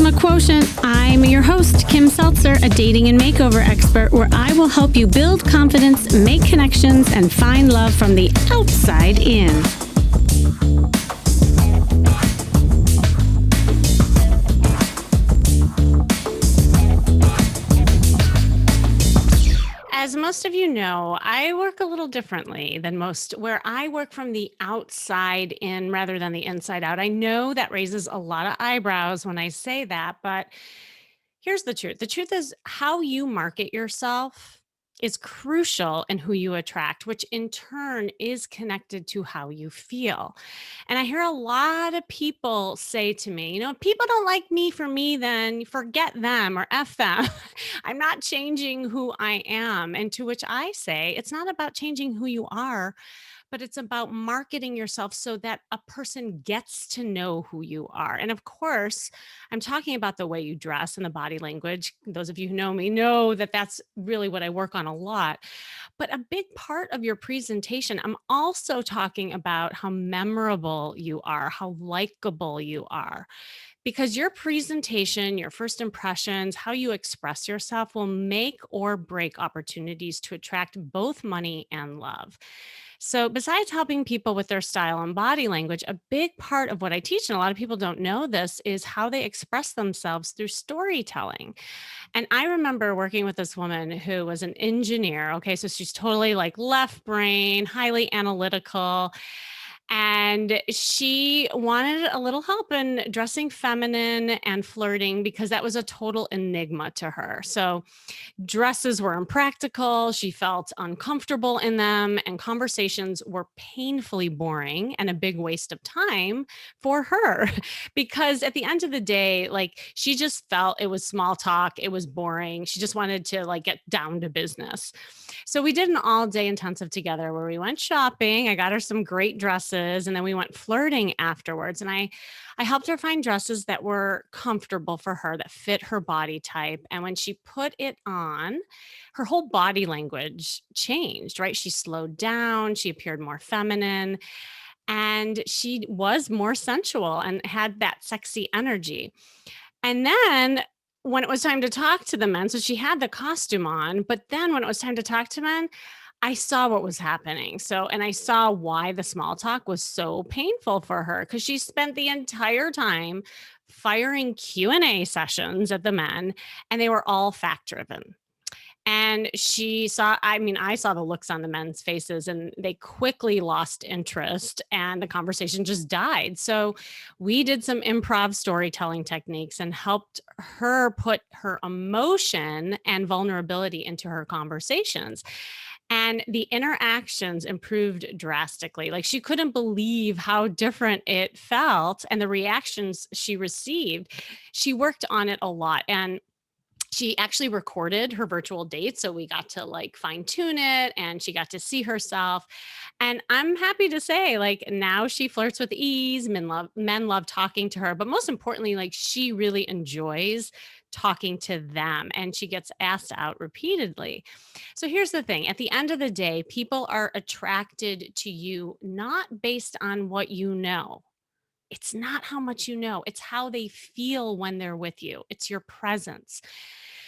Charisma Quotient. I'm your host, Kim Seltzer, a dating and makeover expert, where I will help you build confidence, make connections, and find love from the outside in. As most of you know, I work a little differently than most, where I work from the outside in rather than the inside out. I know that raises a lot of eyebrows when I say that, but here's the truth. The truth is, how you market yourself is crucial in who you attract, which in turn is connected to how you feel. And I hear a lot of people say to me, people don't like me for me, then forget them or F them. I'm not changing who I am. And to which I say, it's not about changing who you are, but it's about marketing yourself so that a person gets to know who you are. And of course, I'm talking about the way you dress and the body language. Those of you who know me know that that's really what I work on a lot. But a big part of your presentation, I'm also talking about how memorable you are, how likable you are. Because your presentation, your first impressions, how you express yourself will make or break opportunities to attract both money and love. So, besides helping people with their style and body language, a big part of what I teach, and a lot of people don't know this, is how they express themselves through storytelling. And I remember working with this woman who was an engineer. Okay. So she's totally like left brain, highly analytical. And she wanted a little help in dressing feminine and flirting because that was a total enigma to her. So dresses were impractical. She felt uncomfortable in them, and conversations were painfully boring and a big waste of time for her. Because at the end of the day, like she just felt it was small talk, it was boring. She just wanted to like get down to business. So we did an all day intensive together where we went shopping. I got her some great dresses, and then we went flirting afterwards. And I helped her find dresses that were comfortable for her, that fit her body type. And when she put it on, her whole body language changed, right? She slowed down, she appeared more feminine, and she was more sensual and had that sexy energy. And then when it was time to talk to the men, so she had the costume on, but then when it was time to talk to men, I saw what was happening. So, and I saw why the small talk was so painful for her because she spent the entire time firing Q&A sessions at the men, and they were all fact driven. And I saw the looks on the men's faces and they quickly lost interest and the conversation just died. So we did some improv storytelling techniques and helped her put her emotion and vulnerability into her conversations. And the interactions improved drastically. Like she couldn't believe how different it felt and the reactions she received. She worked on it a lot. And she actually recorded her virtual date. So we got to like fine tune it and she got to see herself. And I'm happy to say, like, now she flirts with ease. Men love talking to her. But most importantly, like, she really enjoys talking to them and she gets asked out repeatedly. So here's the thing, at the end of the day, people are attracted to you not based on what you know. It's not how much you know, it's how they feel when they're with you. It's your presence.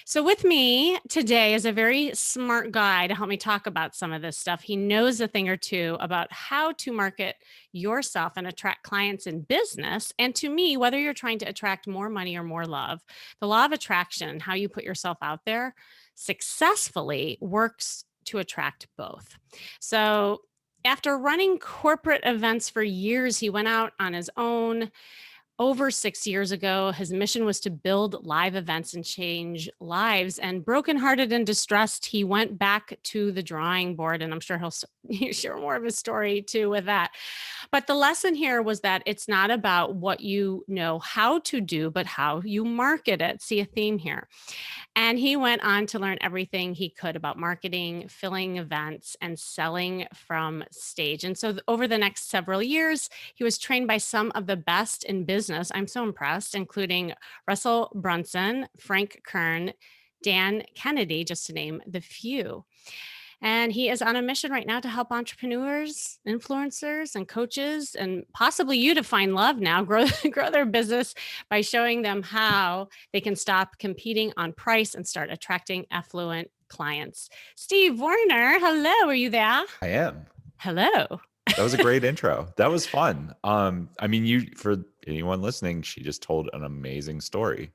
So, with me today is a very smart guy to help me talk about some of this stuff. He knows a thing or two about how to market yourself and attract clients in business. And to me, whether you're trying to attract more money or more love, the law of attraction, how you put yourself out there successfully, works to attract both. So, after running corporate events for years, he went out on his own over 6 years ago. His mission was to build live events and change lives. And brokenhearted and distressed, he went back to the drawing board. And I'm sure he'll share more of his story too with that. But the lesson here was that it's not about what you know how to do, but how you market it. See a theme here. And he went on to learn everything he could about marketing, filling events, and selling from stage. And so over the next several years, he was trained by some of the best in business. I'm so impressed, including Russell Brunson, Frank Kern, Dan Kennedy, just to name the few. And he is on a mission right now to help entrepreneurs, influencers, and coaches, and possibly you to find love now, grow, grow their business by showing them how they can stop competing on price and start attracting affluent clients. Steve Werner, hello. Are you there? I am. Hello. That was a great intro. That was fun. I mean, for anyone listening, she just told an amazing story.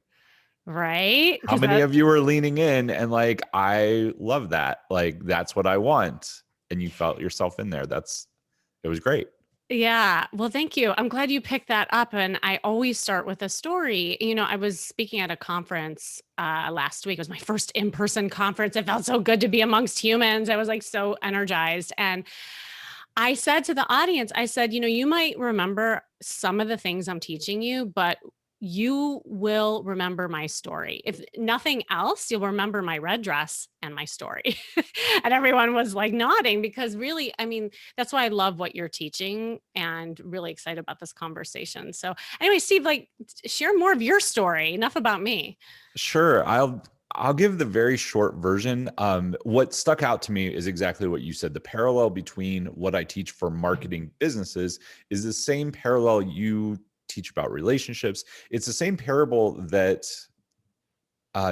Right? How Because many that, of you are leaning in and like, I love that. Like, that's what I want. And you felt yourself in there. It was great. yeah. Well, thank you. I'm glad you picked that up. And I always start with a story. I was speaking at a conference last week. It was my first in person conference. It felt so good to be amongst humans. I was like so energized. And I said to the audience, I said, you might remember some of the things I'm teaching you, but you will remember my story. If nothing else, you'll remember my red dress and my story. And everyone was like nodding because really, I mean, that's why I love what you're teaching and really excited about this conversation. So, anyway, Steve, like, share more of your story. Enough about me. Sure. I'll give the very short version. What stuck out to me is exactly what you said. The parallel between what I teach for marketing businesses is the same parallel you teach about relationships. It's the same parable that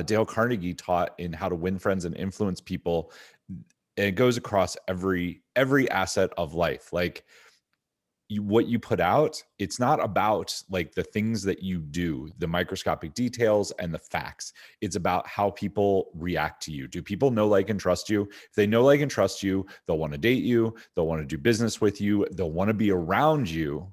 Dale Carnegie taught in How to Win Friends and Influence People. It goes across every asset of life. Like, what you put out, it's not about like the things that you do, the microscopic details and the facts. It's about how people react to you. Do people know, like, and trust you? If they know, like, and trust you, they'll want to date you, they'll want to do business with you, they'll want to be around you.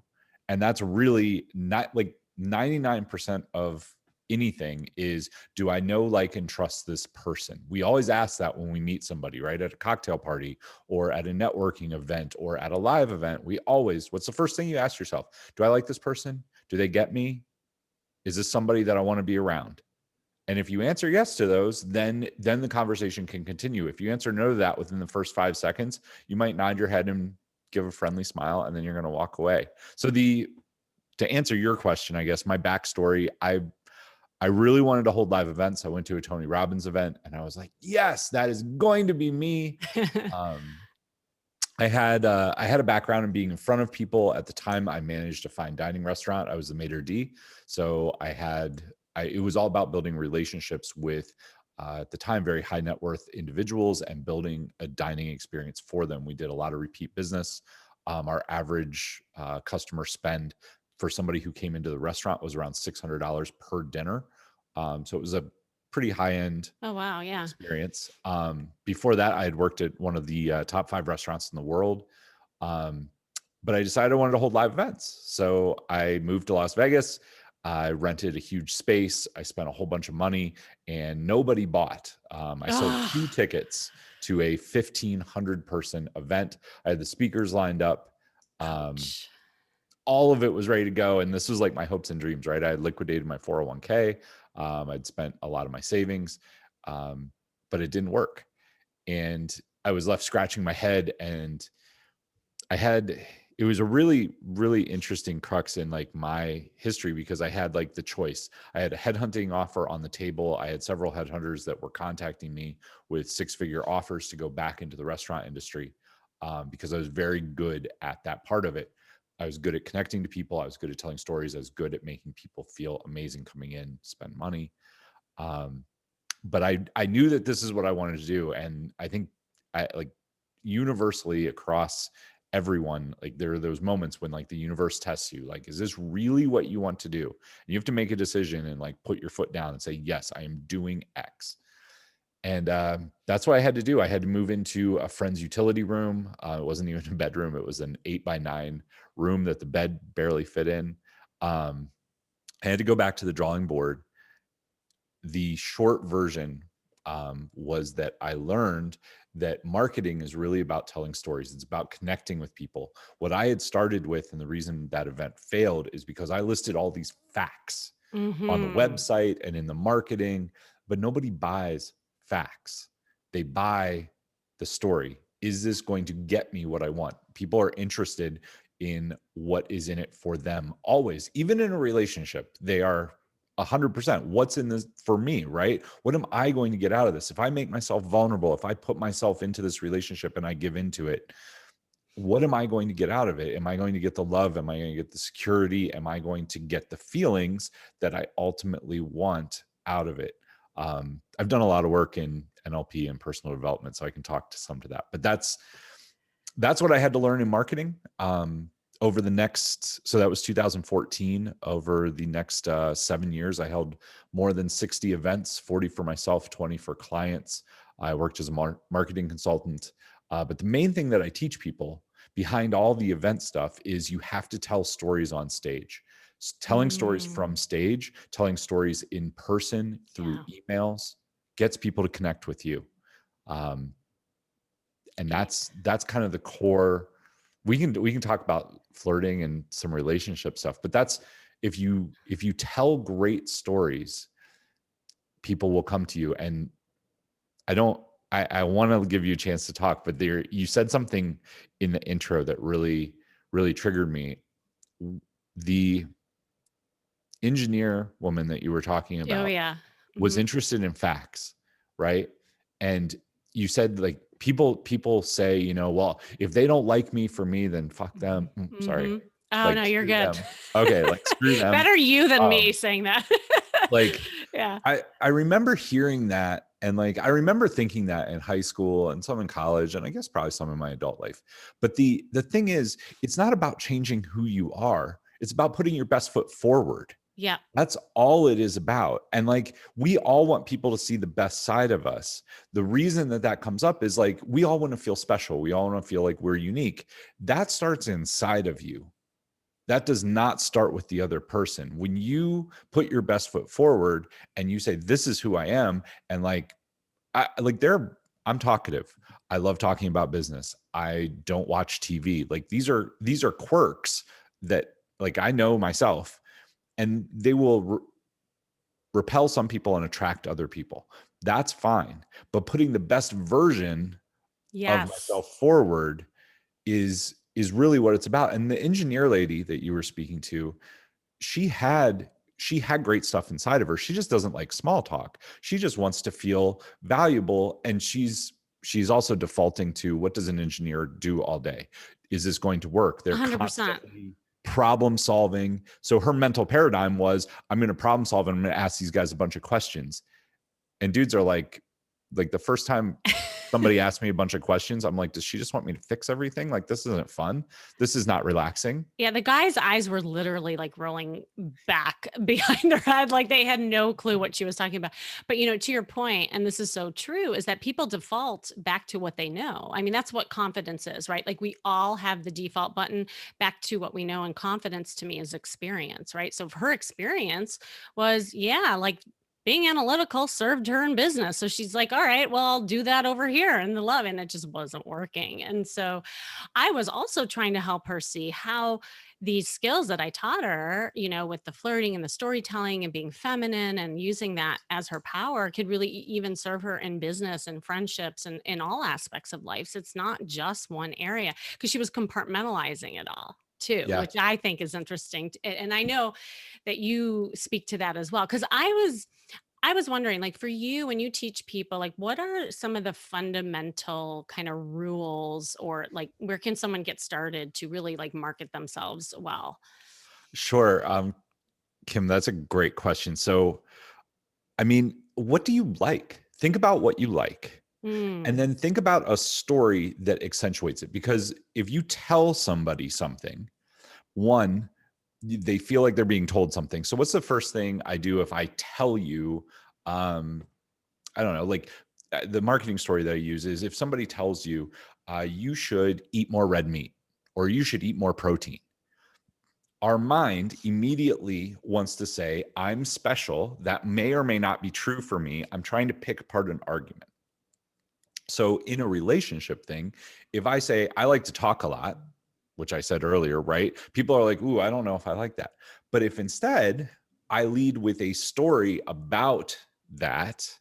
And that's really not like 99% of anything is, do I know, like, and trust this person? We always ask that when we meet somebody, right? At a cocktail party or at a networking event or at a live event, what's the first thing you ask yourself? Do I like this person? Do they get me? Is this somebody that I want to be around? And if you answer yes to those, then the conversation can continue. If you answer no to that within the first 5 seconds, you might nod your head and give a friendly smile, and then you're going to walk away. So to answer your question, I guess my backstory, I really wanted to hold live events. I went to a Tony Robbins event and I was like, yes, that is going to be me. Um, I had a background in being in front of people. At the time, I managed a fine dining restaurant. I was the maitre d', so it was all about building relationships with at the time very high net worth individuals and building a dining experience for them. We did a lot of repeat business. Our average customer spend for somebody who came into the restaurant was around $600 per dinner. So it was a pretty high end Oh, wow. Yeah. experience. Before that, I had worked at one of the top 5 restaurants in the world. Um, but I decided I wanted to hold live events. So I moved to Las Vegas. I rented a huge space. I spent a whole bunch of money and nobody bought. I sold 2 Oh, tickets to a 1,500 person event. I had the speakers lined up. Um, ouch. all of it was ready to go. And this was like my hopes and dreams, right? I had liquidated my 401k. I'd spent a lot of my savings, um, but it didn't work. And I was left scratching my head. And it was a really, really interesting crux in like my history because I had like the choice. I had a headhunting offer on the table. I had several headhunters that were contacting me with 6-figure offers to go back into the restaurant industry because I was very good at that part of it. I was good at connecting to people. I was good at telling stories. I was good at making people feel amazing coming in, spend money. Um, but I knew that this is what I wanted to do. And I think I like universally across everyone, like there are those moments when like the universe tests you, like, is this really what you want to do? And you have to make a decision and like put your foot down and say, yes, I am doing X. And that's what I had to do. I had to move into a friend's utility room. It wasn't even a bedroom. It was an 8x9 room that the bed barely fit in. Um, I had to go back to the drawing board. The short version was that I learned that marketing is really about telling stories. It's about connecting with people. What I had started with, and the reason that event failed, is because I listed all these facts on the Mhm. website and in the marketing, but nobody buys facts. They buy the story. Is this going to get me what I want? People are interested in what is in it for them always. Even in a relationship, they are 100%. What's in this for me, right? What am I going to get out of this? If I make myself vulnerable, if I put myself into this relationship and I give into it, what am I going to get out of it? Am I going to get the love? Am I going to get the security? Am I going to get the feelings that I ultimately want out of it? I've done a lot of work in NLP and personal development, so I can talk to some to that. But that's what I had to learn in marketing. Over the next, so that was 2014. Over the next 7 years, I held more than 60 events, 40 for myself, 20 for clients. I worked as a marketing consultant. But the main thing that I teach people behind all the event stuff is you have to tell stories on stage. Telling stories from Mm, stage, telling stories in person through yeah. emails gets people to connect with you. Um, and Yeah. that's kind of the core. We can talk about flirting and some relationship stuff, but that's if you tell great stories, people will come to you. And I don't I want to give you a chance to talk, but there you said something in the intro that really triggered me. The engineer woman that you were talking Oh, about yeah. was Mhm. interested in facts, right? And you said like people say, well, if they don't like me for me, then fuck them. Sorry. Mhm. Oh, Like no, you're screw good. them. Okay, like screw them. Better you than me Um, saying that. like Yeah. I remember hearing that, and like I remember thinking that in high school and some in college, and I guess probably some in my adult life. But the thing is, it's not about changing who you are. It's about putting your best foot forward. Yep. That's all it is about. And like, we all want people to see the best side of us. The reason that that comes up is like, we all want to feel special. We all want to feel like we're unique. That starts inside of you. That does not start with the other person. When you put your best foot forward and you say, this is who I am, and like, I'm talkative. I love talking about business. I don't watch TV. Like these are quirks that like I know myself, and they will repel some people and attract other people. That's fine. But putting the best version of Yes. myself forward is really what it's about. And the engineer lady that you were speaking to, she had great stuff inside of her. She just doesn't like small talk. She just wants to feel valuable. And she's also defaulting to, what does an engineer do all day? Is this going to work? They're 100%. constantly problem solving. So her mental paradigm was, I'm going to problem solve and I'm going to ask these guys a bunch of questions. And dudes are like the first time somebody asked me a bunch of questions, I'm like, does she just want me to fix everything? Like, this isn't fun. This is not relaxing. Yeah, the guy's eyes were literally like rolling back behind their head, like they had no clue what she was talking about. But, to your point, and this is so true, is that people default back to what they know. I mean, that's what confidence is, right? Like we all have the default button back to what we know. And confidence to me is experience, right? So her experience was, yeah, like being analytical served her in business. So she's like, all right, well, I'll do that over here in the love. And it just wasn't working. And so, I was also trying to help her see how these skills that I taught her, with the flirting and the storytelling and being feminine and using that as her power could really even serve her in business and friendships and in all aspects of life. So it's not just one area because she was compartmentalizing it all too, Yeah. which I think is interesting. And I know that you speak to that as well. Cause I was wondering, like for you, when you teach people, like what are some of the fundamental kind of rules or like where can someone get started to really like market themselves well? Sure. Kim, that's a great question. So, I mean, what do you like? Think about what you like. And Mm, then think about a story that accentuates it. Because if you tell somebody something, one, they feel like they're being told something. So, what's the first thing I do if I tell you, um, I don't know, like the marketing story that I use is if somebody tells you, you should eat more red meat or you should eat more protein, our mind immediately wants to say, I'm special. That may or may not be true for me. I'm trying to pick apart an argument. So, in a relationship thing, if I say, I like to talk a lot, which I said earlier, right? People are like, ooh, I don't know if I like that. But if instead I lead with a story about that,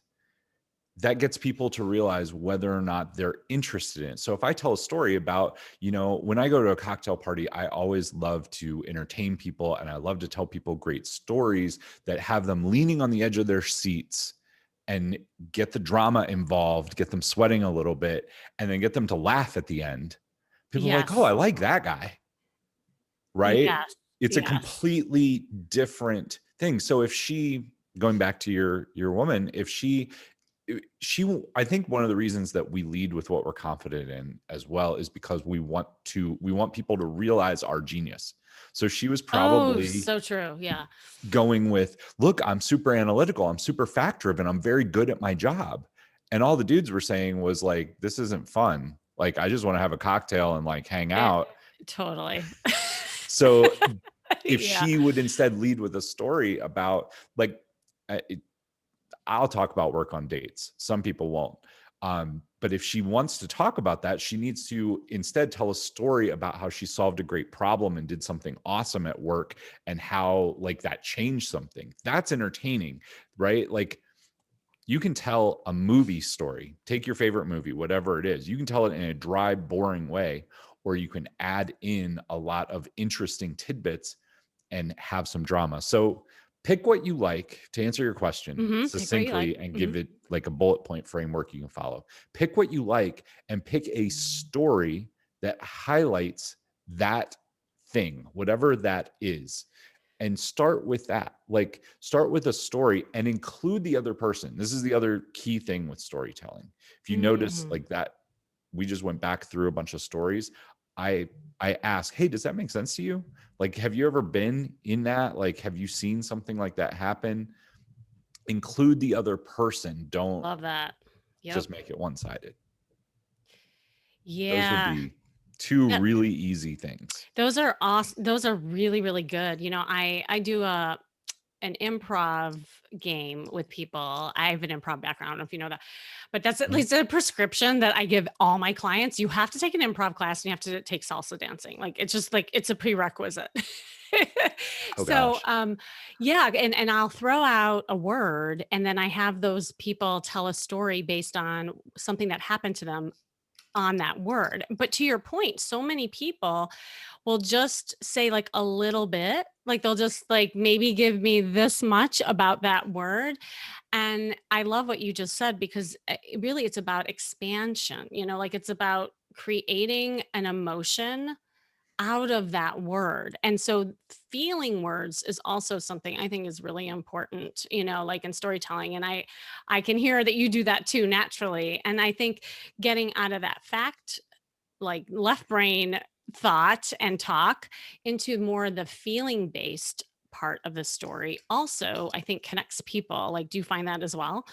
that gets people to realize whether or not they're interested in it. So if I tell a story about, when I go to a cocktail party, I always love to entertain people, and I love to tell people great stories that have them leaning on the edge of their seats and get the drama involved, get them sweating a little bit, and then get them to laugh at the end. People are like, "Oh, I Yes. like that guy." Right? Yes. It's a Yes. completely different thing. So if she, going back to your woman, if I think one of the reasons that we lead with what we're confident in as well is because we want people to realize our genius. So she was Oh, probably so true. Yeah. going with, look, I'm super analytical, I'm super fact driven, I'm very good at my job. And all the dudes were saying was like, this isn't fun. Like, I just want to have a cocktail and like hang It out. totally. So if Yeah. she would instead lead with a story about like, uh, it, I'll talk about work on dates. Some people won't. But if she wants to talk about that, she needs to instead tell a story about how she solved a great problem and did something awesome at work, and how like that changed something. That's entertaining, right? Like, you can tell a movie story. Take your favorite movie, whatever it is. You can tell it in a dry, boring way, or you can add in a lot of interesting tidbits and have some drama. So pick what you like, to answer your question Pick what you like. succinctly and give it like a bullet point framework you can follow. Pick what you like and pick a story that highlights that thing, whatever that is. And start with that. Like, start with a story and include the other person. This is the other key thing with storytelling. If you notice Mhm. like that, we just went back through a bunch of stories. I I ask, hey, does that make sense to you? Like, have you ever been in that? Like, have you seen something like that happen? Include the other person. Don't Love that. Yep. just make it one-sided. Those would Yeah. be two Yeah. really easy things. Those are awesome. Those are really, really good. I do an improv game with people. I have an improv background. I don't know if you know that, but that's at Mhm. least a prescription that I give all my clients. You have to take an improv class and you have to take salsa dancing. Like it's just like it's a prerequisite. Oh so gosh. yeah, and I'll throw out a word and then I have those people tell a story based on something that happened to them on that word. But to your point, so many people will just say like a little bit, like they'll just like maybe give me this much about that word. And I love what you just said because really it's about expansion, like it's about creating an emotion out of that word. And so feeling words is also something I think is really important, like in storytelling. And I can hear that you do that too naturally. And I think getting out of that fact, like left brain thought and talk into more the feeling based part of the story also I think connects people. Like, do you find that as well?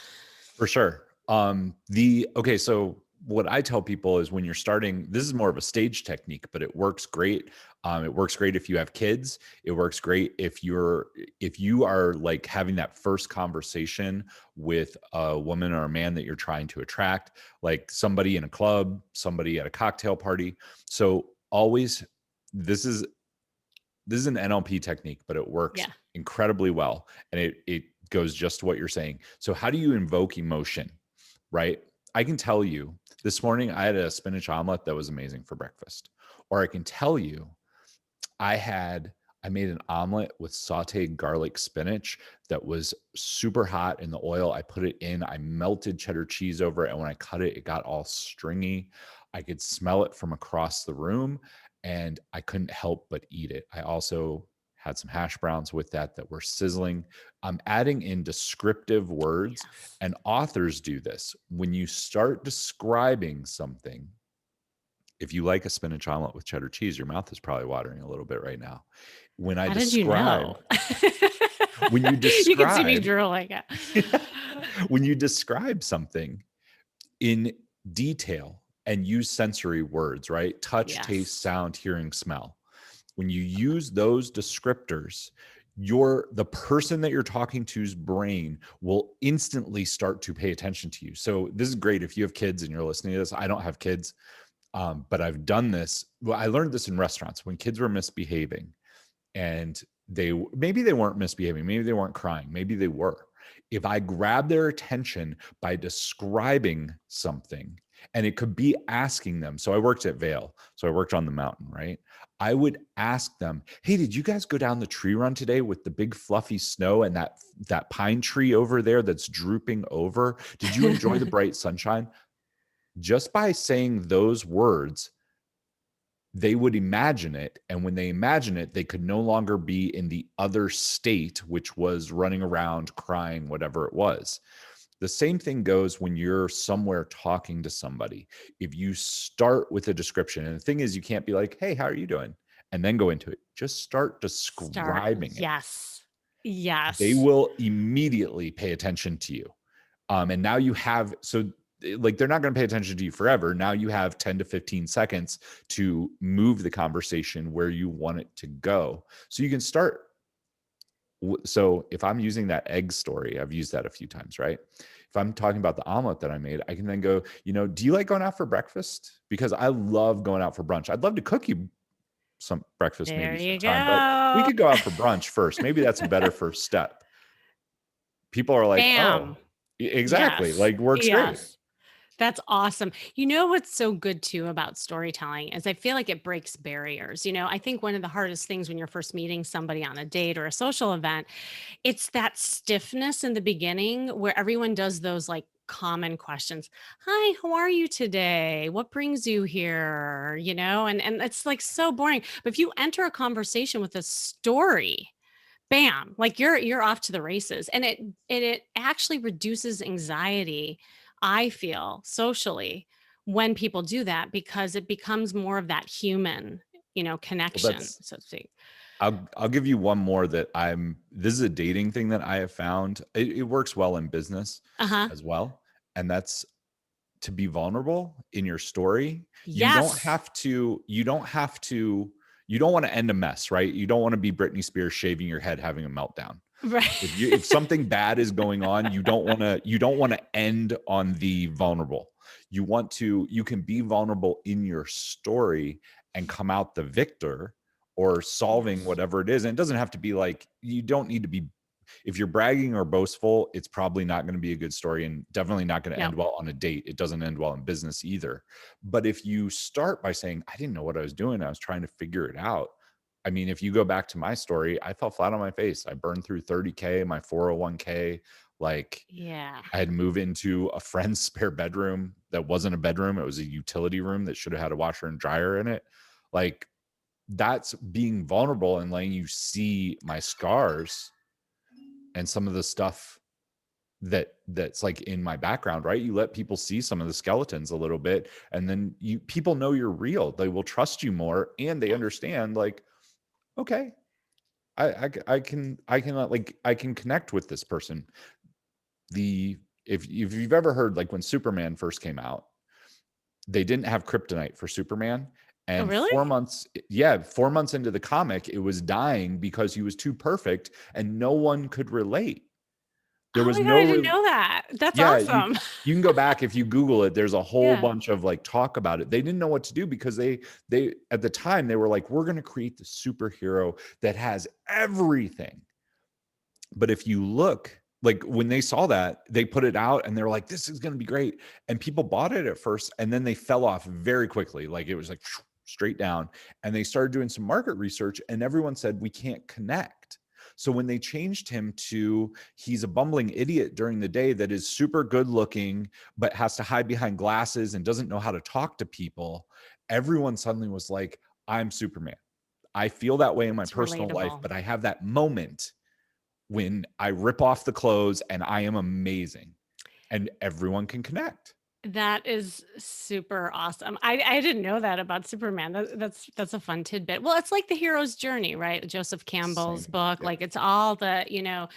For sure. Okay, so what I tell people is, when you're starting, this is more of a stage technique, but it works great. It works great if you have kids. It works great if you are like having that first conversation with a woman or a man that you're trying to attract, like somebody in a club, somebody at a cocktail party. So always, this is this is an NLP technique, but it works Yeah. incredibly well. And it goes just to what you're saying. So how do you invoke emotion? Right? I can tell you, this morning I had a spinach omelet that was amazing for breakfast. Or I can tell you, I made an omelet with sauteed garlic spinach that was super hot in the oil. I put it in, I melted cheddar cheese over it, and when I cut it, it got all stringy. I could smell it from across the room, and I couldn't help but eat it. I also had some hash browns with that were sizzling. I'm adding in descriptive words, Yes. and authors do this. When you start describing something, if you like a spinach omelet with cheddar cheese, your mouth is probably watering a little bit right now. When I How did you describe know? when you You can see me describe drooling. Yeah. when you describe something in detail and use sensory words, right? Touch, taste, Yes. sound, hearing, smell. When you use those descriptors, the person that you're talking to's brain will instantly start to pay attention to you. So this is great if you have kids and you're listening to this. I don't have kids, but I've done this. Well, I learned this in restaurants when kids were misbehaving, and maybe they weren't misbehaving, maybe they weren't crying, maybe they were. if I grab their attention by describing something, and it could be asking them. So I worked at Vail. So I worked on the mountain, right? I would ask them, "Hey, did you guys go down the tree run today with the big fluffy snow and that pine tree over there that's drooping over? Did you enjoy the bright sunshine?" Just by saying those words, they would imagine it. And when they imagine it, they could no longer be in the other state, which was running around, crying, whatever it was. The same thing goes when you're somewhere talking to somebody. If you start with a description, and the thing is, you can't be like, "Hey, how are you doing?" and then go into it. Just start Start. describing it. Yes. They Yes. will immediately pay attention to you. And now you have, so like they're not going to pay attention to you forever. Now you have 10 to 15 seconds to move the conversation where you want it to go. So you can start. So if I'm using that egg story, I've used that a few times, right? If I'm talking about the omelet that I made, I can then go, "Do you like going out for breakfast? Because I love going out for brunch. I'd love to cook you some breakfast There maybe you sometime, but we go. could go out for brunch first. Maybe that's a better first step." People are like, Bam. "Oh, exactly. Yes. Like works great." Yes. That's awesome. You know what's so good too about storytelling is I feel like it breaks barriers. I think one of the hardest things when you're first meeting somebody on a date or a social event, it's that stiffness in the beginning where everyone does those like common questions. Hi, how are you today? What brings you here? And it's like so boring. But if you enter a conversation with a story, bam, like you're off to the races. And it actually reduces anxiety, I feel, socially when people do that because it becomes more of that human, Well, connection, that's so to speak. I'll give you one more that this is a dating thing that I have found. It works well in business Uh-huh. as well. And that's to be vulnerable in your story. You don't Yes. have to, you don't want to end a mess, right? You don't want to be Britney Spears shaving your head, having a meltdown. Right. If something bad is going on, you don't want to end on the vulnerable. You can be vulnerable in your story and come out the victor or solving Yes. whatever it is. And it doesn't have to be like, you don't need to be, if you're bragging or boastful, it's probably not going to be a good story and definitely not going to No. end well on a date. It doesn't end well in business either. But if you start by saying, "I didn't know what I was doing, I was trying to figure it out." I mean, if you go back to my story, I fell flat on my face. I burned through 30K, my 401k. Like, Yeah. I had to move into a friend's spare bedroom that wasn't a bedroom. It was a utility room that should have had a washer and dryer in it. Like, that's being vulnerable and letting you see my scars and some of the stuff that's like in my background, right? You let people see some of the skeletons a little bit, and then people know you're real. They will trust you more, and they Yes. understand, like, okay, I can connect with this person. The if you've ever heard, like, when Superman first came out, they didn't have kryptonite for Superman, Oh, and really? 4 months into the comic, it was dying because he was too perfect and no one could relate. There Oh was my God, no I didn't re know that. That's Yeah, you awesome. you can go back if you Google it, there's a whole Yeah. bunch of, like, talk about it. They didn't know what to do because they at the time, they were like, "We're gonna create the superhero that has everything." But if you look, like, when they saw that, they put it out and they were like, "This is gonna be great." And people bought it at first, and then they fell off very quickly. Like, it was like straight down. And they started doing some market research, and everyone said, "We can't connect." So when they changed him to, he's a bumbling idiot during the day that is super good looking, but has to hide behind glasses and doesn't know how to talk to people, everyone suddenly was like, "I'm Superman. I feel that way in my It's personal life, relatable. but I have that moment when I rip off the clothes and I am amazing," and everyone can connect. That is super awesome. I didn't know that about Superman. That's a fun tidbit. Well, it's like the hero's journey, right? Joseph Campbell's Same. book. Yep. Like it's all the,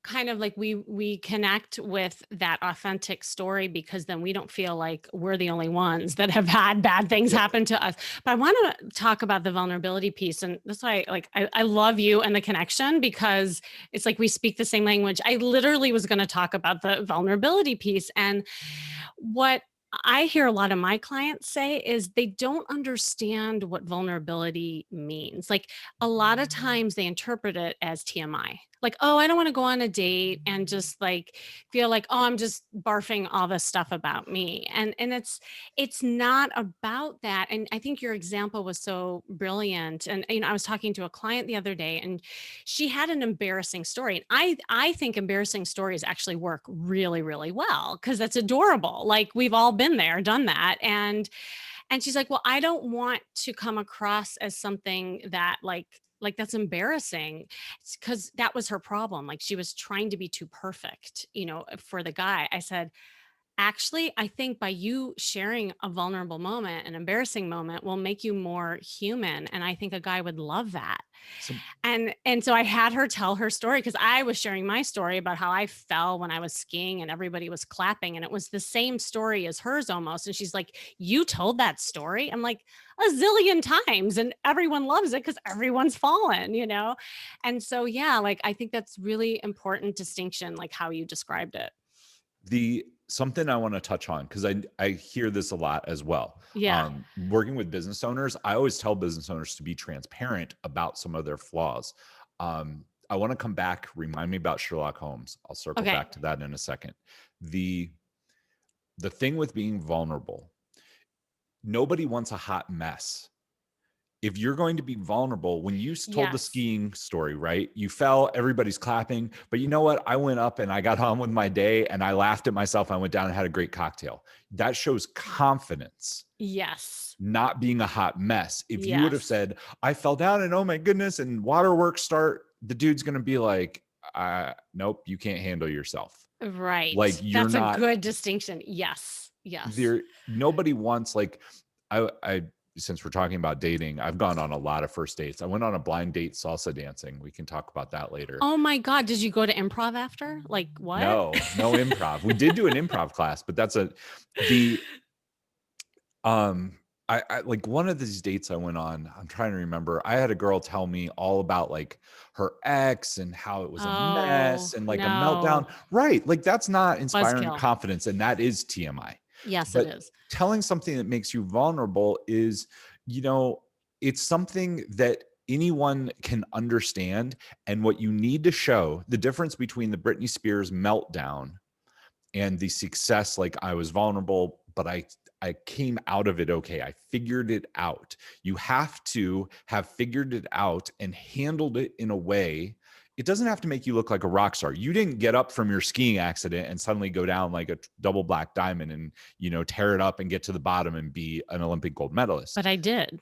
kind of like we connect with that authentic story because then we don't feel like we're the only ones that have had bad things Yep. happen to us. But I want to talk about the vulnerability piece. And that's why like I love you and the connection because it's like we speak the same language. I literally was going to talk about the vulnerability piece. And what I hear a lot of my clients say is they don't understand what vulnerability means. Like a lot of times they interpret it as TMI. like, oh, I don't want to go on a date and just like feel like, oh, I'm just barfing all this stuff about me. And it's not about that. And I think your example was so brilliant. And I was talking to a client the other day, and she had an embarrassing story. And I think embarrassing stories actually work really, really well because that's adorable. Like we've all been there, done that. And she's like, "Well, I don't want to come across as something that like that's embarrassing." Because that was her problem. Like she was trying to be too perfect, for the guy. I said, "Actually, I think by you sharing a vulnerable moment, an embarrassing moment will make you more human, and I think a guy would love that." So And so I had her tell her story because I was sharing my story about how I fell when I was skiing and everybody was clapping, and it was the same story as hers almost, and she's like, "You told that story?" I'm like, "A zillion times, and everyone loves it because everyone's fallen." And so, yeah, like, I think that's really important distinction, like how you described it. the something I want to touch on, because I hear this a lot as well. Yeah. Working with business owners, I always tell business owners to be transparent about some of their flaws. I want to come back, remind me about Sherlock Holmes. I'll circle Okay. back to that in a second. The the thing with being vulnerable, nobody wants a hot mess. If you're going to be vulnerable, when you told the Yes. skiing story, right? You fell, everybody's clapping, but you know what? I went up and I got on with my day and I laughed at myself. I went down and had a great cocktail. That shows confidence, Yes. not being a hot mess. If you would have Yes. said, I fell down and oh my goodness, and waterworks start, the dude's going to be like, nope, you can't handle yourself. Like Right. you're That's a not good distinction. Yes. Yes. there. Nobody wants like, I since we're talking about dating, I've gone on a lot of first dates. I went on a blind date salsa dancing. We can talk about that later. Oh my god, did you go to improv after? Like, what? No, no improv. We did do an improv class, but that's the um I like one of these dates I went on, I'm trying to remember. I had a girl tell me all about like her ex and how it was a Oh, mess and like a meltdown. no. Right. Like that's not inspiring Buzzkill. confidence and that is TMI. Yes, it But is. telling something that makes you vulnerable is, you know, it's something that anyone can understand. And what you need to show the difference between the Britney Spears meltdown and the success, like I was vulnerable, but I came out of it okay. I figured it out. You have to have figured it out and handled it in a way. It doesn't have to make you look like a rock star. You didn't get up from your skiing accident and suddenly go down like a double black diamond and, tear it up and get to the bottom and be an Olympic gold medalist. But I did.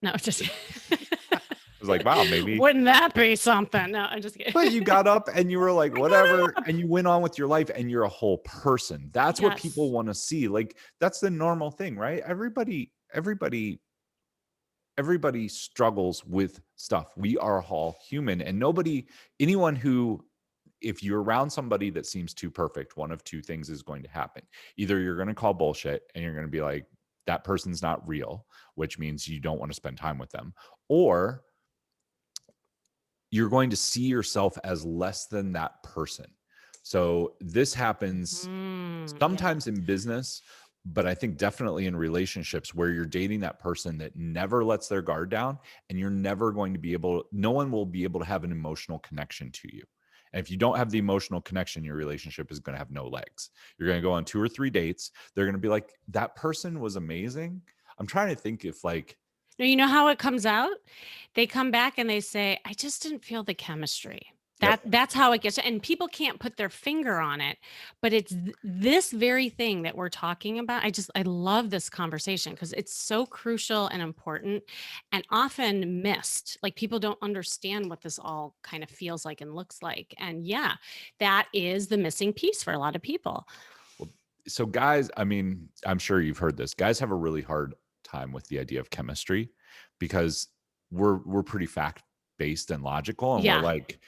No, just I was like, wow, maybe. wouldn't that be something? No, I'm just kidding. But you got up and you were like, I got whatever, up. and you went on with your life and you're a whole person. That's what people Yes. want to see. Like that's the normal thing, right? Everybody struggles with stuff. We are all human and anyone who if you're around somebody that seems too perfect, one of two things is going to happen. Either you're going to call bullshit and you're going to be like that person's not real, which means you don't want to spend time with them, or you're going to see yourself as less than that person. So this happens Yes. sometimes in business, but I think definitely in relationships where you're dating that person that never lets their guard down and you're never going to be able, no one will be able to have an emotional connection to you. And if you don't have the emotional connection, your relationship is going to have no legs. You're going to go on 2 or 3 dates. They're going to be like, that person was amazing. I'm trying to think if like, Now, you know how it comes out? They come back and they say, "I just didn't feel the chemistry." yep, That's how it gets, and people can't put their finger on it, but it's this very thing that we're talking about. I love this conversation because it's so crucial and important and often missed. Like people don't understand what this all kind of feels like and looks like. And yeah, that is the missing piece for a lot of people. well, so guys, I mean, I'm sure you've heard this. Guys have a really hard time with the idea of chemistry because we're pretty fact based and logical, and we're Yeah. like,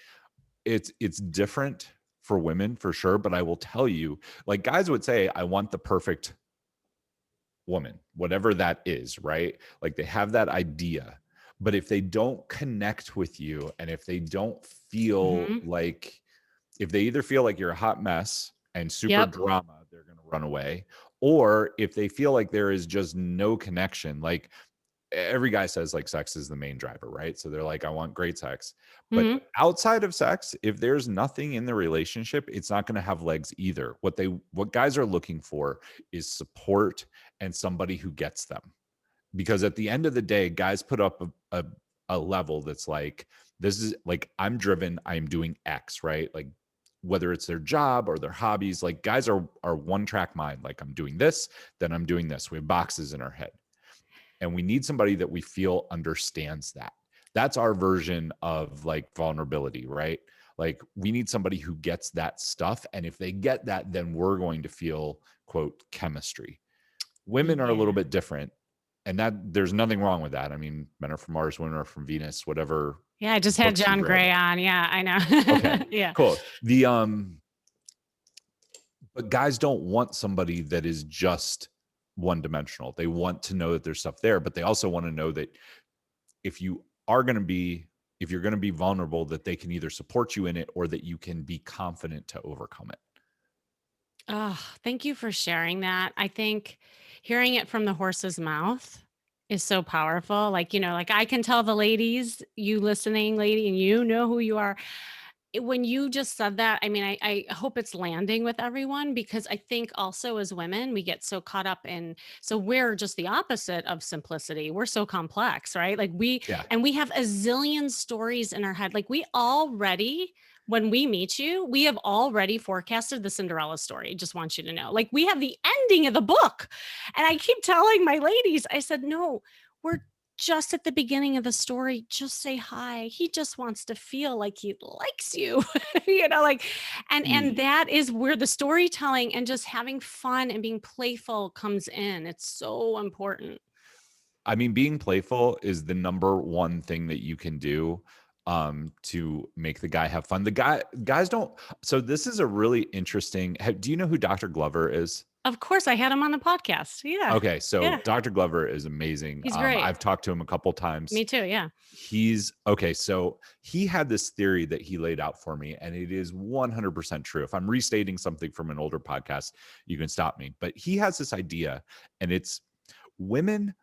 it's different for women for sure. But I will tell you, like guys would say, I want the perfect woman, whatever that is, right? Like they have that idea. But if they don't connect with you and if they don't feel Mhm. like if they either feel like you're a hot mess and super Yep. drama, they're going to run away. Or if they feel like there is just no connection, like every guy says like sex is the main driver, right? So they're like, I want great sex. But Mhm. outside of sex, if there's nothing in the relationship, it's not going to have legs either. What guys are looking for is support and somebody who gets them. Because at the end of the day, guys put up a level that's like, this is like, I'm driven, I'm doing X, right? Like whether it's their job or their hobbies, like guys are one track mind. Like I'm doing this, then I'm doing this. We have boxes in our head. And we need somebody that we feel understands that. That's our version of like vulnerability, right? Like we need somebody who gets that stuff. And if they get that, then we're going to feel, quote, chemistry. Women are a little Yeah. bit different. And that there's nothing wrong with that. I mean, men are from Mars, women are from Venus, whatever Yeah, I just had books you've John read. Gray on. Yeah, I Okay, know. Yeah. cool. But guys don't want somebody that is just one dimensional. They want to know that there's stuff there, but they also want to know that if you are going to be if you're going to be vulnerable, that they can either support you in it or that you can be confident to overcome it. Oh, thank you for sharing that. I think hearing it from the horse's mouth is so powerful. Like, like I can tell the ladies, you listening, lady, and you know who you are. When you just said that, I mean, I hope it's landing with everyone because I think also as women, we get so caught up in, so we're just the opposite of simplicity. We're so complex, right? Like Yeah. and we have a zillion stories in our head. Like we already, when we meet you, we have already forecasted the Cinderella story. Just want you to know. Like we have the ending of the book. And I keep telling my ladies, I said, no, we're just at the beginning of the story, just say hi. He just wants to feel like he likes you, like, and E- that is where the storytelling and just having fun and being playful comes in. It's so important. I mean, being playful is the number one thing that you can do to make the guy have fun. Guys don't. So this is a really interesting. Do you know who Dr. Glover is? Of course, I had him on the podcast. Yeah, Okay, so yeah, Dr. Glover is amazing. he's great. I've talked to him a couple times. Me too. Yeah. He's okay. So he had this theory that he laid out for me, and it is 100% true. If I'm restating something from an older podcast, you can stop me. But he has this idea, and it's women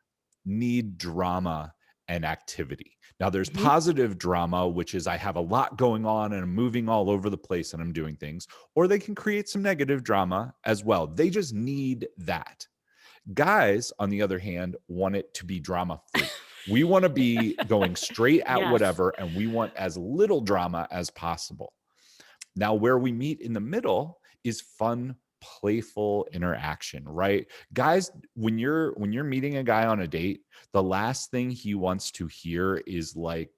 need drama and activity. Now, there's Mhm. positive drama, which is I have a lot going on and I'm moving all over the place and I'm doing things, or they can create some negative drama as well. They just need that. Guys, on the other hand, want it to be drama free. We want to be going straight at Yes. whatever, and we want as little drama as possible. Now, where we meet in the middle is fun, playful interaction, right? Guys, when you're meeting a guy on a date, the last thing he wants to hear is like,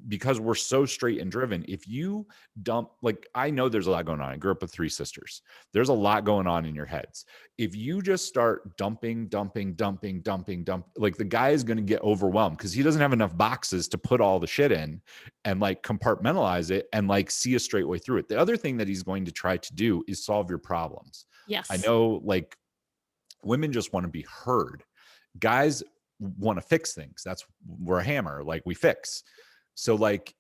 because we're so straight and driven, if you dump, like, I know there's a lot going on. I grew up with three sisters. There's a lot going on in your heads. If you just start dumping, like the guy is going to get overwhelmed because he doesn't have enough boxes to put all the shit in and like compartmentalize it and like see a straight way through it. The other thing that he's going to try to do is solve your problems. I Yes. know like women just want to be heard. Guys want to fix things. We're a hammer, like we fix. So like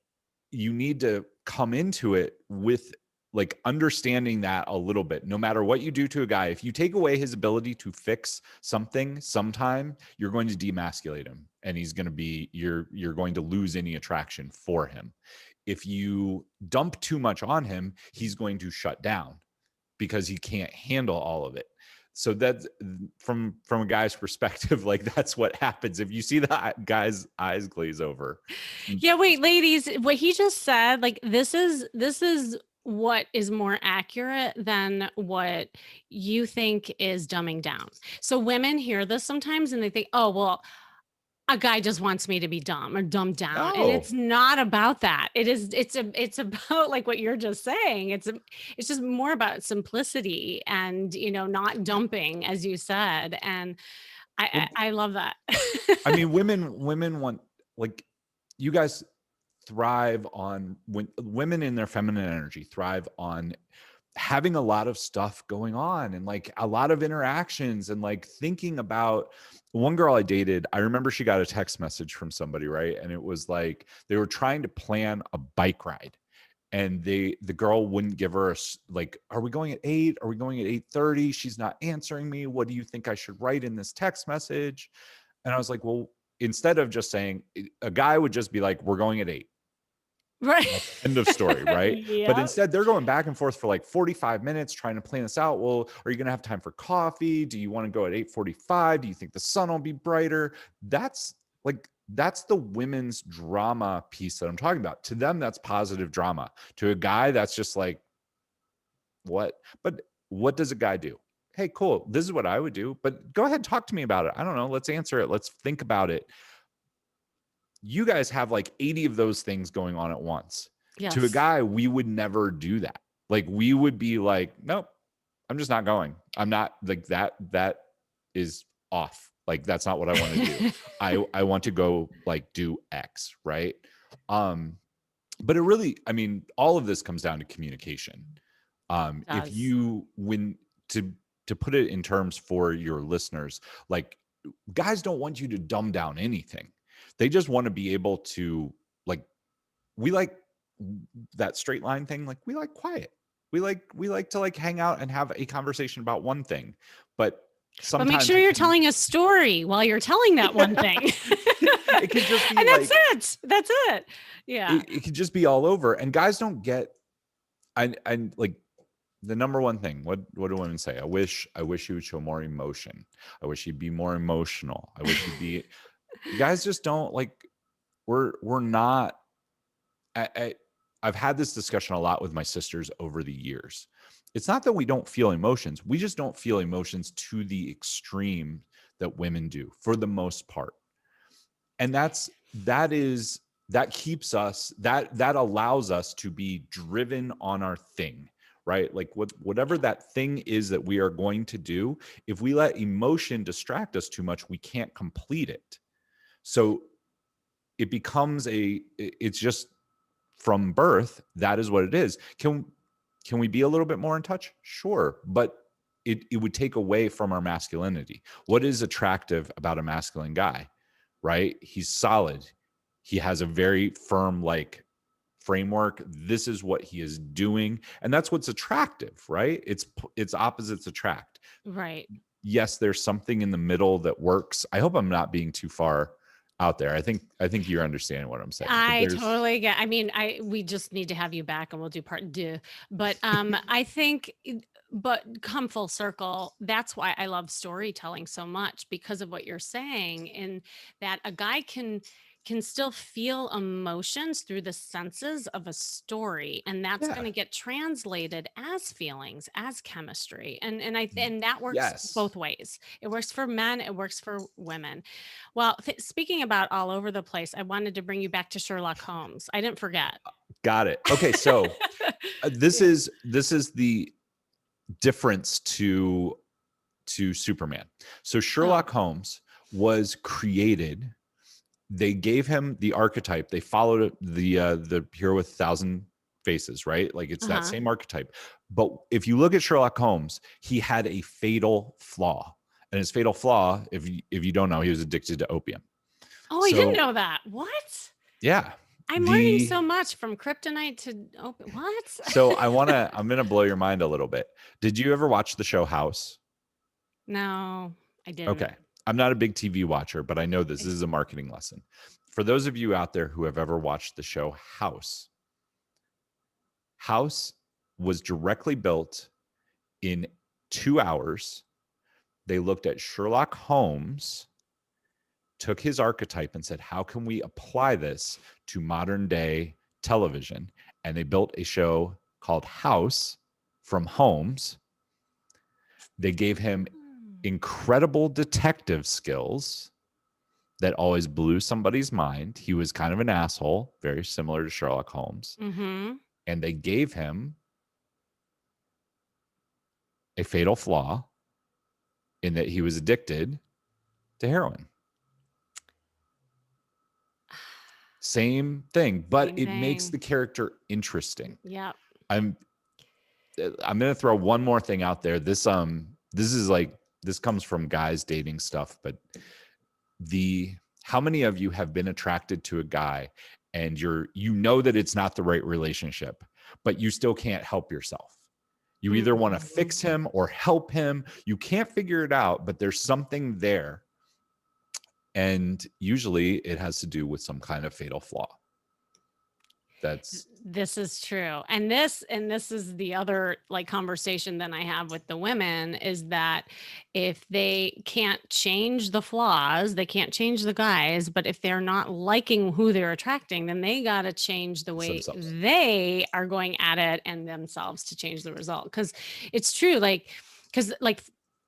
you need to come into it with like understanding that a little bit. No matter what you do to a guy, if you take away his ability to fix something sometime, you're going to demasculate him and he's going to be you're going to lose any attraction for him. If you dump too much on him, he's going to shut down because he can't handle all of it. So that's from a guy's perspective, like that's what happens if you see the guy's eyes glaze over. Yeah, wait, ladies, what he just said, like this is what is more accurate than what you think is dumbing down. So women hear this sometimes and they think, "Oh, well, a guy just wants me to be dumb or dumbed down." And it's No, not about that. It's about like what you're just saying. It's just more about simplicity and, not dumping as you said. And I well, I, I love that. I mean, women want like you guys thrive on when women in their feminine energy thrive on having a lot of stuff going on and like a lot of interactions and like thinking about one girl I dated. I remember she got a text message from somebody, right? And it was like they were trying to plan a bike ride and the girl wouldn't give her like, are we going at 8? Are we going at 8:30? She's not answering me. What do you think I should write in this text message? And I was like, well, instead of just saying, a guy would just be like, we're going at 8. Right. End of story, right? But Yep. instead, they're going back and forth for like 45 minutes trying to plan this out. Well, are you going to have time for coffee? Do you want to go at 8:45? Do you think the sun will be brighter? That's that's the women's drama piece that I'm talking about. To them, that's positive drama. To a guy, that's just like, what? But what does a guy do? Hey, cool. This is what I would do. But go ahead, talk to me about it. I don't know. Let's answer it. Let's think about it. You guys have like 80 of those things going on at once. To a Yes. guy, we would never do that. Like, we would be like, nope, I'm just not going. I'm not like that. That is off. Like, that's not what I want to do. I want to go like do X, right? But it really, I mean, all of this comes down to communication. If Does. you, when to put it in terms for your listeners, like, guys don't want you to dumb down anything. They just want to be able to, like, we like that straight line thing. Like, we like quiet. We like to like hang out and have a conversation about one thing. But But make sometimes sure it you're can, telling a story while you're telling that one thing. it could just be And that's like, it. That's it. Yeah. it could just be all over. And guys don't get, I like, the number one thing, what do women say? I wish you would show more emotion. I wish you'd be more emotional. I wish you'd be, guys just don't like, we're not, I've had this discussion a lot with my sisters over the years. It's not that we don't feel emotions. We just don't feel emotions to the extreme that women do for the most part. And that keeps us, that allows us to be driven on our thing, right? Like, whatever that thing is that we are going to do, if we let emotion distract us too much, we can't complete it. So it becomes it's just, from birth, that is what it is. Can we be a little bit more in touch? Sure, but it would take away from our masculinity. What is attractive about a masculine guy, right? He's solid. He has a very firm, like, framework. This is what he is doing, and that's what's attractive, right? It's opposites attract. Right. Yes, there's something in the middle that works. I hope I'm not being too far out there. I think you're understanding what I'm saying. But I there's, totally get. I mean, we just need to have you back and we'll do part 2. But I think but come full circle, that's why I love storytelling so much, because of what you're saying, in that a guy can still feel emotions through the senses of a story, and that's going yeah. to get translated as feelings, as chemistry. And that works Yes. both ways. It works for men, it works for women. Well, speaking about all over the place, I wanted to bring you back to Sherlock Holmes. I didn't forget. Got it. Okay, so this Yeah. is the difference to Superman. So Oh, Sherlock Holmes was created. They gave him the archetype. They followed the hero with 1,000 faces, right? Like, it's that uh-huh. same archetype. But if you look at Sherlock Holmes, he had a fatal flaw. And his fatal flaw, if you don't know, he was addicted to opium. Oh, I didn't So, know that. What? yeah. I'm learning The so much, from kryptonite to open. What? So I'm gonna blow your mind a little bit. Did you ever watch the show House? No, I didn't. Okay. I'm not a big TV watcher, but I know this Okay. is a marketing lesson. For those of you out there who have ever watched the show House, House was directly built in 2 hours. They looked at Sherlock Holmes, took his archetype, and said, how can we apply this to modern day television? And they built a show called House from Holmes. They gave him Hmm. incredible detective skills that always blew somebody's mind. He was kind of an asshole, very similar to Sherlock Holmes. Mm-hmm. And they gave him a fatal flaw in that he was addicted to heroin. Same thing, but Same it makes thing. the character interesting. Yep. I'm I'm going to throw one more thing out there. This is like, this comes from guys dating stuff, but the how many of you have been attracted to a guy and you know that it's not the right relationship, but you still can't help yourself? You either want to Mm-hmm. fix him or help him. You can't figure it out, but there's something there. And usually it has to do with some kind of fatal flaw. That's This is true. And this is the other like conversation that I have with the women is that if they can't change the flaws, they can't change the guys, but if they're not liking who they're attracting, then they got to change the way themselves. they are going at it and themselves to change the result. Cuz it's true cuz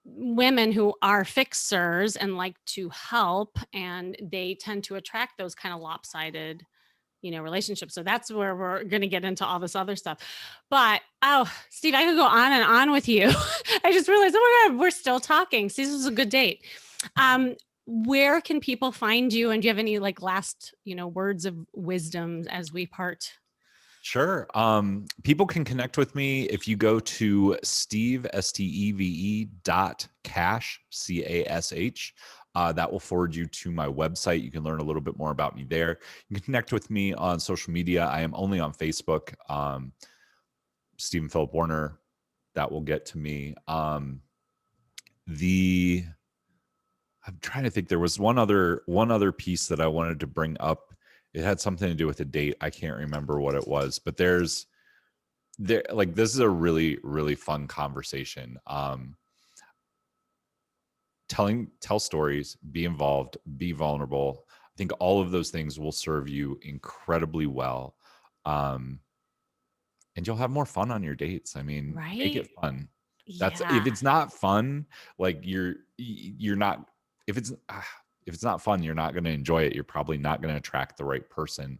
women who are fixers and like to help and they tend to attract those kind of lopsided relationships. So that's where we're going to get into all this other stuff. But oh, Steve, I could go on and on with you. I just realized, oh my God, we're still talking. See, this was a good date. Where can people find you? And do you have any like last, words of wisdom as we part? Sure. People can connect with me if you go to Steve, Steve dot cash, Cash. That will forward you to my website. You can learn a little bit more about me there. You can connect with me on social media. I am only on Facebook. Stephen Philip Werner, that will get to me. I'm trying to think. There was one other piece that I wanted to bring up. It had something to do with a date. I can't remember what it was, but this is a really, really fun conversation. Tell stories, be involved, be vulnerable. I think all of those things will serve you incredibly well. And you'll have more fun on your dates. I mean, make it Right? fun. That's if Yeah. it's not fun, like you're not if it's not fun, you're not going to enjoy it. You're probably not going to attract the right person.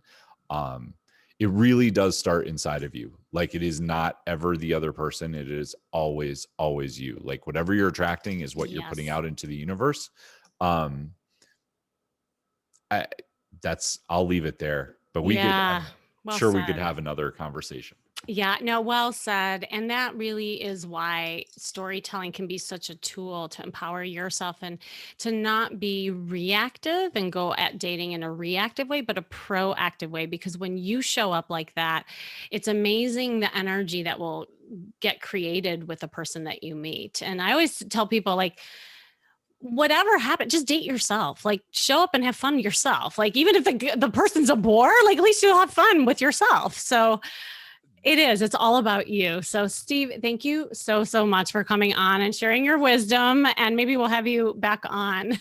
Um, it really does start inside of you. Like it is not ever the other person. It is always, always you. Like whatever you're attracting is what you're putting Yes. out into the universe. Um, I, I'll leave it there, but Yeah. I'm Well sure we could said. have another conversation. Yeah, no, well said. And that really is why storytelling can be such a tool to empower yourself and to not be reactive and go at dating in a reactive way, but a proactive way. Because when you show up like that, it's amazing the energy that will get created with the person that you meet. And I always tell people, like, whatever happened, just date yourself. Like, show up and have fun yourself. Like, even if the person's a bore, like, at least you'll have fun with yourself. So, it is. It's all about you. So, Steve, thank you so, so much for coming on and sharing your wisdom. And maybe we'll have you back on.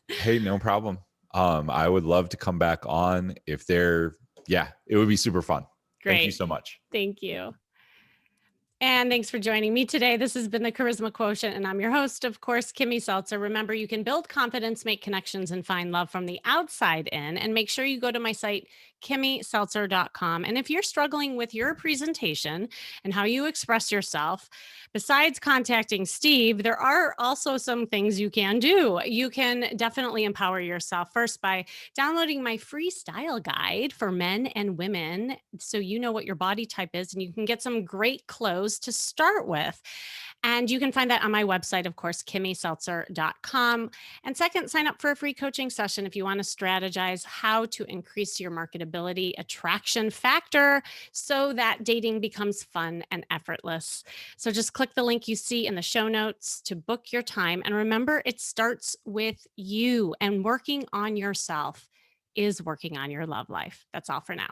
Hey, no problem. I would love to come back on yeah, it would be super fun. Thank you Great. so much. Thank you. And thanks for joining me today. This has been the Charisma Quotient, and I'm your host, of course, Kimmy Seltzer. Remember, you can build confidence, make connections, and find love from the outside in. And make sure you go to my site, kimmyseltzer.com. And if you're struggling with your presentation and how you express yourself, besides contacting Steve, there are also some things you can do. You can definitely empower yourself first by downloading my free style guide for men and women so you know what your body type is and you can get some great clothes to start with. And you can find that on my website, of course, kimmyseltzer.com. And second, sign up for a free coaching session if you want to strategize how to increase your marketability attraction factor so that dating becomes fun and effortless. So just click the link you see in the show notes to book your time. And remember, it starts with you, and working on yourself is working on your love life. That's all for now.